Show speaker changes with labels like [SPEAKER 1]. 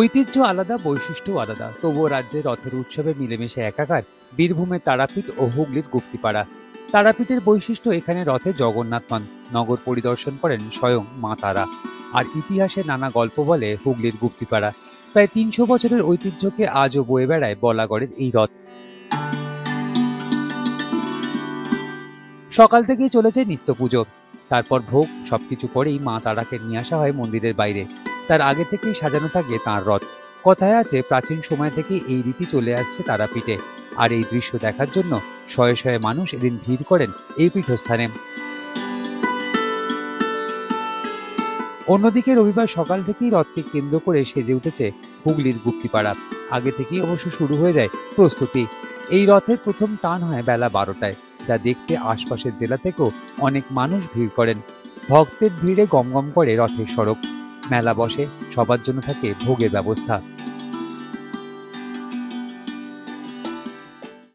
[SPEAKER 1] ঐতিহ্য আলাদা, বৈশিষ্ট্য আলাদা, তবুও রাজ্যের রথের উৎসবে মিলেমিশে একাকার বীরভূমের তারাপীঠ ও হুগলির গুপ্তিপাড়া। তারাপীঠের বৈশিষ্ট্য এখানে রথে জগন্নাথ নন, নগর পরিদর্শন করেন স্বয়ং মা তারা। আর ইতিহাসে নানা গল্প বলে হুগলির গুপ্তিপাড়া। প্রায় ৩০০ বছরের ঐতিহ্যকে আজও বয়ে বেড়ায় বলাগড়ের এই রথ। সকাল থেকেই চলেছে নিত্য পুজো, তারপর ভোগ, সবকিছু করেই মা তারাকে নিয়ে আসা হয় মন্দিরের বাইরে। তার আগে থেকেই সাজানো থাকে তাঁর রথ। কথায় আছে, প্রাচীন সময় থেকে এই রীতি চলে আসছে তারাপীঠে। আর এই দৃশ্য দেখার জন্য শয়ে শয়ে মানুষ এদিন ভিড় করেন এই পীঠস্থানে। অন্যদিকে রবিবার সকাল থেকেই রথকে কেন্দ্র করে সেজে উঠেছে হুগলির গুপ্তিপাড়া। আগে থেকেই অবশ্য শুরু হয়ে যায় প্রস্তুতি। এই রথের প্রথম টান হয় বেলা ১২টায়, যা দেখতে আশপাশের জেলা থেকেও অনেক মানুষ ভিড় করেন। ভক্তের ভিড়ে গমগম করে রথের সড়ক। মেলা বসে, সবার জন্য থাকে ভোগের ব্যবস্থা।